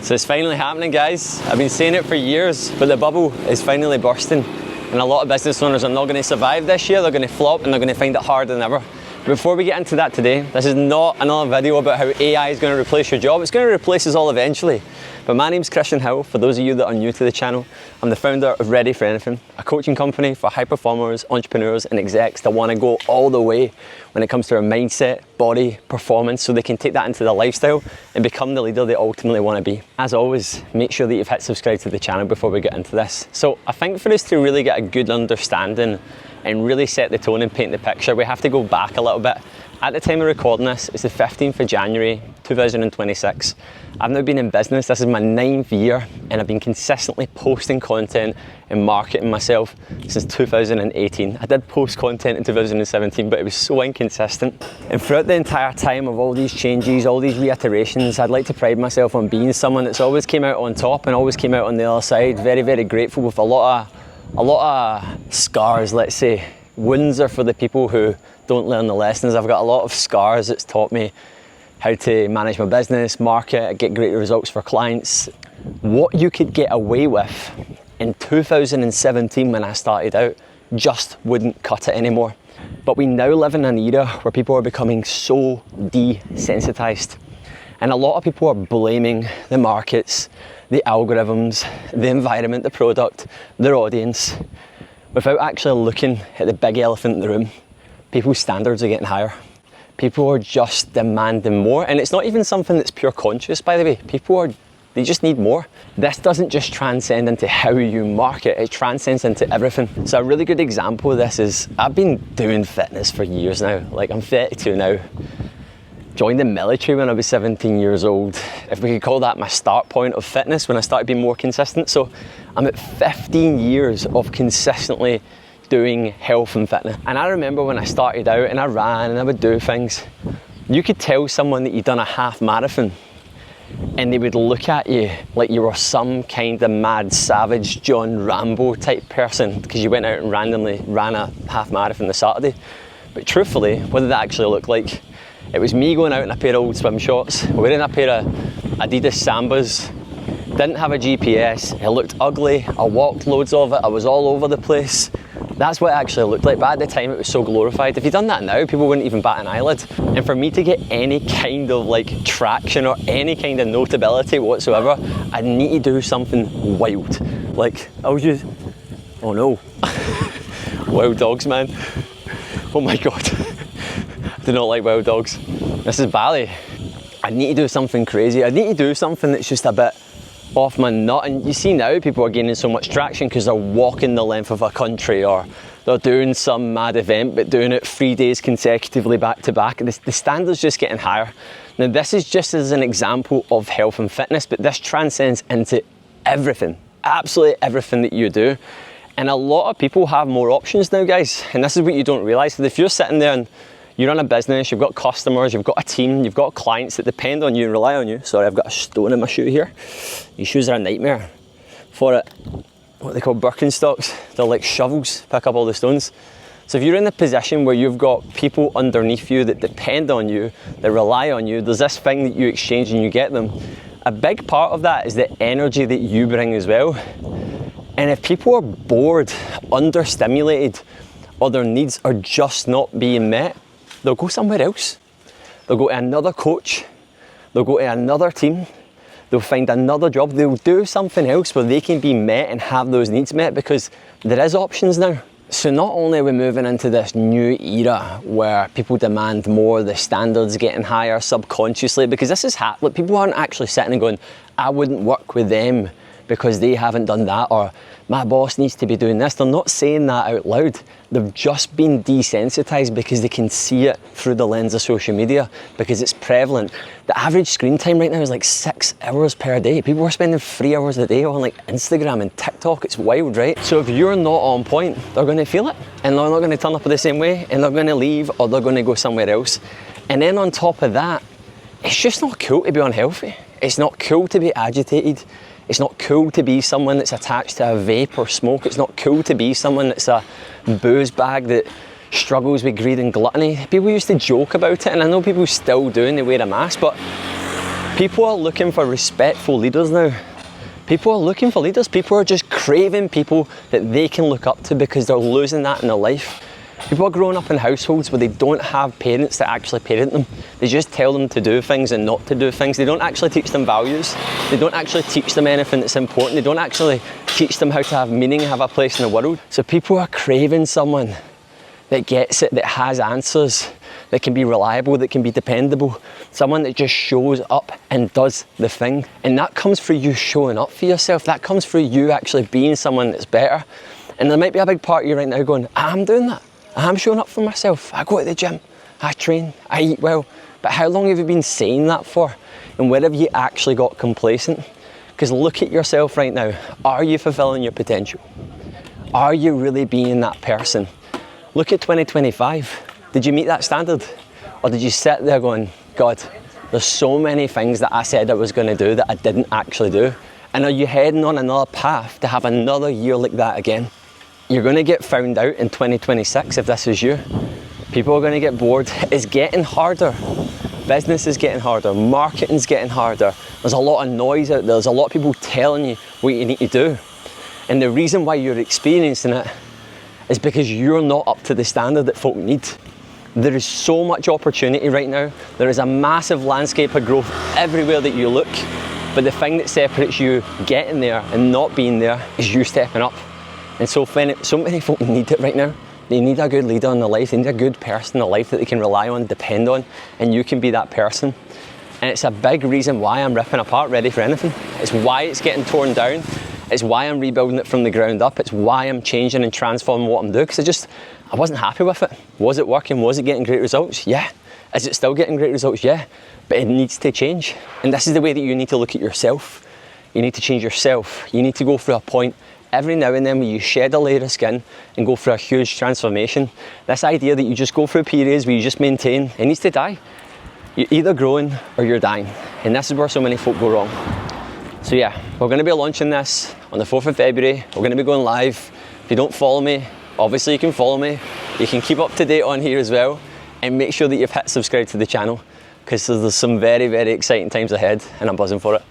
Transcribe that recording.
So it's finally happening, guys. I've been saying it for years, but the bubble is finally bursting. And a lot of business owners are not going to survive this year. They're going to flop and they're going to find it harder than ever. Before we get into that today, this is not another video about how AI is going to replace your job. It's going to replace us all eventually. But my name's Kristian. For those of you that are new to the channel, I'm the founder of Ready for Anything, a coaching company for high performers, entrepreneurs and execs that want to go all the way when it comes to their mindset, body, performance, so they can take that into their lifestyle and become the leader they ultimately want to be. As always, make sure that you've hit subscribe to the channel before we get into this. So I think for us to really get a good understanding and really set the tone and paint the picture, we have to go back a little bit. At the time of recording this, it's the 15th of January, 2026. I've now been in business, this is my 9th year, and I've been consistently posting content and marketing myself since 2018. I did post content in 2017, but it was so inconsistent. And throughout the entire time of all these changes, all these reiterations, I'd like to pride myself on being someone that's always came out on top and always came out on the other side. Very, very grateful with a lot of scars, let's say. Wounds are for the people who don't learn the lessons. I've got a lot of scars that's taught me how to manage my business, market, get great results for clients. What you could get away with in 2017 when I started out just wouldn't cut it anymore. But we now live in an era where people are becoming so desensitized. And a lot of people are blaming the markets, the algorithms, the environment, the product, their audience, without actually looking at the big elephant in the room. People's standards are getting higher. People are just demanding more, and it's not even something that's pure conscious, by the way. They just need more. This doesn't just transcend into how you market, it transcends into everything. So a really good example of this is, I've been doing fitness for years now. Like, I'm 32 now. Joined the military when I was 17 years old. If we could call that my start point of fitness, when I started being more consistent. So I'm at 15 years of consistently doing health and fitness. And I remember when I started out and I ran and I would do things, you could tell someone that you'd done a half marathon and they would look at you like you were some kind of mad savage John Rambo type person because you went out and randomly ran a half marathon the Saturday. But truthfully, what did that actually look like? It was me going out in a pair of old swim shorts, wearing a pair of Adidas Sambas, didn't have a GPS, it looked ugly, I walked loads of it, I was all over the place. That's what it actually looked like, but at the time it was so glorified. If you'd done that now, people wouldn't even bat an eyelid. And for me to get any kind of like traction or any kind of notability whatsoever, I need to do something wild. Like, I was just, oh no. Wild dogs, man. Oh my God. I do not like wild dogs. This is Bali. I need to do something crazy. I need to do something that's just a bit off my nut. And you see now people are gaining so much traction because they're walking the length of a country, or they're doing some mad event but doing it 3 days consecutively back to back. The standard's just getting higher. Now this is just as an example of health and fitness, but this transcends into everything, absolutely everything that you do. And a lot of people have more options now, guys, and this is what you don't realize. That if you're sitting there and you run a business, you've got customers, you've got a team, you've got clients that depend on you and rely on you. Sorry, I've got a stone in my shoe here. These shoes are a nightmare for it. What they call Birkenstocks. They're like shovels, pick up all the stones. So if you're in the position where you've got people underneath you that depend on you, that rely on you, there's this thing that you exchange and you get them. A big part of that is the energy that you bring as well. And if people are bored, understimulated, or their needs are just not being met, they'll go somewhere else. They'll go to another coach, they'll go to another team, they'll find another job, they'll do something else where they can be met and have those needs met, because there is options now. So not only are we moving into this new era where people demand more, the standards getting higher subconsciously, because this is happening. People aren't actually sitting and going, I wouldn't work with them because they haven't done that, or my boss needs to be doing this. They're not saying that out loud. They've just been desensitized because they can see it through the lens of social media, because it's prevalent. The average screen time right now is like 6 hours per day. People are spending 3 hours a day on like Instagram and TikTok. It's wild, right? So if you're not on point, they're going to feel it, and they're not going to turn up the same way, and they're going to leave, or they're going to go somewhere else. And then on top of that, it's just not cool to be unhealthy. It's not cool to be agitated. It's not cool to be someone that's attached to a vape or smoke. It's not cool to be someone that's a booze bag that struggles with greed and gluttony. People used to joke about it, and I know people still do and they wear a mask, but People are looking for respectful leaders now. People are looking for leaders. People are just craving people that they can look up to because they're losing that in their life. People are growing up in households where they don't have parents that actually parent them. They just tell them to do things and not to do things. They don't actually teach them values. They don't actually teach them anything that's important. They don't actually teach them how to have meaning and have a place in the world. So people are craving someone that gets it, that has answers, that can be reliable, that can be dependable, someone that just shows up and does the thing. And that comes through you showing up for yourself. That comes through you actually being someone that's better. And there might be a big part of you right now going, I'm doing that. I'm showing up for myself. I go to the gym, I train, I eat well. But how long have you been saying that for? And where have you actually got complacent? Because look at yourself right now. Are you fulfilling your potential? Are you really being that person? Look at 2025. Did you meet that standard? Or did you sit there going, God, there's so many things that I said I was going to do that I didn't actually do? And are you heading on another path to have another year like that again? You're going to get found out in 2026 if this is you. People are going to get bored. It's getting harder. Business is getting harder. Marketing's getting harder. There's a lot of noise out there. There's a lot of people telling you what you need to do. And the reason why you're experiencing it is because you're not up to the standard that folk need. There is so much opportunity right now. There is a massive landscape of growth everywhere that you look. But the thing that separates you getting there and not being there is you stepping up. And so many folk need it right now. They need a good leader in their life. They need a good person in their life that they can rely on, depend on, and you can be that person. And it's a big reason why I'm ripping apart Ready for Anything. It's why it's getting torn down. It's why I'm rebuilding it from the ground up. It's why I'm changing and transforming what I'm doing, because I wasn't happy with it. Was it working? Was it getting great results? Yeah. Is it still getting great results? Yeah. But it needs to change. And this is the way that you need to look at yourself. You need to change yourself. You need to go through a point every now and then where you shed a layer of skin and go through a huge transformation. This idea that you just go through periods where you just maintain, it needs to die. You're either growing or you're dying. And this is where so many folk go wrong. So yeah, we're going to be launching this on the 4th of February. We're going to be going live. If you don't follow me, obviously you can follow me. You can keep up to date on here as well. And make sure that you've hit subscribe to the channel, because there's some very, very exciting times ahead and I'm buzzing for it.